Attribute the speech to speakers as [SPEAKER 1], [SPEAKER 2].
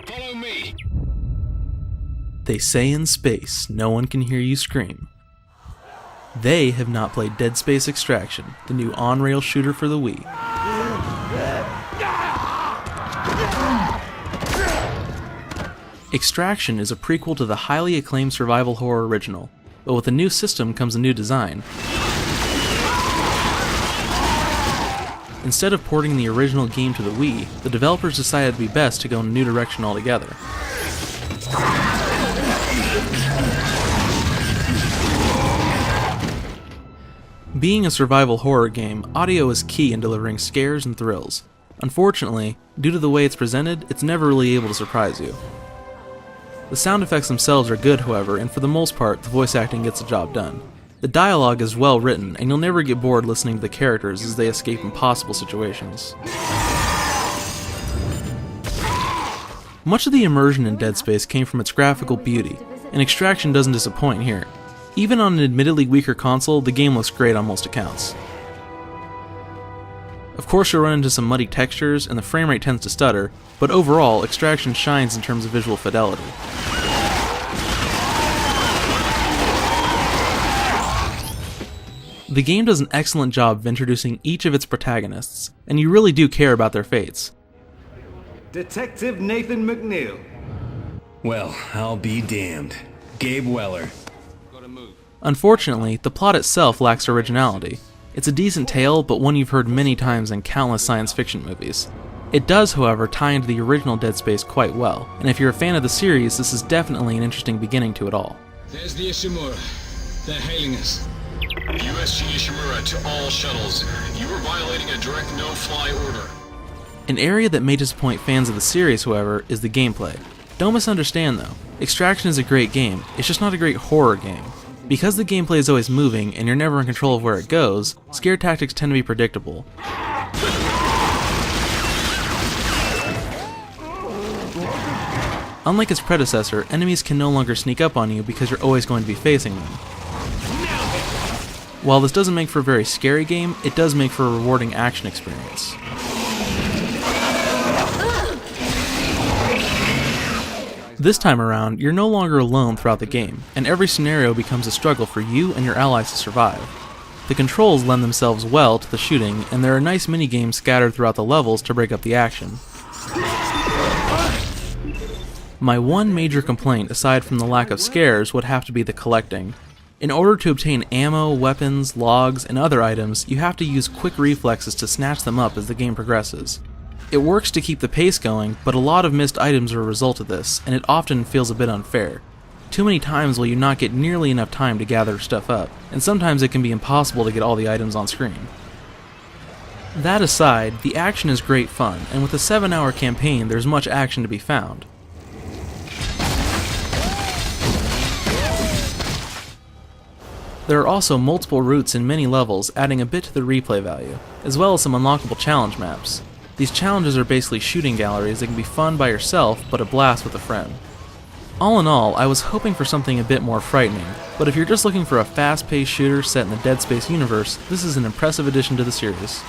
[SPEAKER 1] Follow me.
[SPEAKER 2] They say in space, no one can hear you scream. They have not played Dead Space Extraction, the new on-rail shooter for the Wii. Extraction is a prequel to the highly acclaimed survival horror original, but with a new system comes a new design. Instead of porting the original game to the Wii, the developers decided it would be best to go in a new direction altogether. Being a survival horror game, audio is key in delivering scares and thrills. Unfortunately, due to the way it's presented, it's never really able to surprise you. The sound effects themselves are good, however, and for the most part, the voice acting gets the job done. The dialogue is well written, and you'll never get bored listening to the characters as they escape impossible situations. Much of the immersion in Dead Space came from its graphical beauty, and Extraction doesn't disappoint here. Even on an admittedly weaker console, the game looks great on most accounts. Of course you'll run into some muddy textures, and the frame rate tends to stutter, but overall, Extraction shines in terms of visual fidelity. The game does an excellent job of introducing each of its protagonists, and you really do care about their fates.
[SPEAKER 3] Detective Nathan McNeil.
[SPEAKER 4] Well, I'll be damned. Gabe Weller.
[SPEAKER 2] Unfortunately, the plot itself lacks originality. It's a decent tale, but one you've heard many times in countless science fiction movies. It does, however, tie into the original Dead Space quite well, and if you're a fan of the series, this is definitely an interesting beginning to it all.
[SPEAKER 1] There's the Ishimura. They're hailing us. USG Ishimura to all shuttles. You were violating a direct no-fly order.
[SPEAKER 2] An area that may disappoint fans of the series, however, is the gameplay. Don't misunderstand though, Extraction is a great game, it's just not a great horror game. Because the gameplay is always moving and you're never in control of where it goes, scare tactics tend to be predictable. Unlike its predecessor, enemies can no longer sneak up on you because you're always going to be facing them. While this doesn't make for a very scary game, it does make for a rewarding action experience. This time around, you're no longer alone throughout the game, and every scenario becomes a struggle for you and your allies to survive. The controls lend themselves well to the shooting, and there are nice minigames scattered throughout the levels to break up the action. My one major complaint, aside from the lack of scares, would have to be the collecting. In order to obtain ammo, weapons, logs, and other items, you have to use quick reflexes to snatch them up as the game progresses. It works to keep the pace going, but a lot of missed items are a result of this, and it often feels a bit unfair. Too many times will you not get nearly enough time to gather stuff up, and sometimes it can be impossible to get all the items on screen. That aside, the action is great fun, and with a 7-hour campaign there's much action to be found. There are also multiple routes in many levels, adding a bit to the replay value, as well as some unlockable challenge maps. These challenges are basically shooting galleries that can be fun by yourself, but a blast with a friend. All in all, I was hoping for something a bit more frightening, but if you're just looking for a fast-paced shooter set in the Dead Space universe, this is an impressive addition to the series.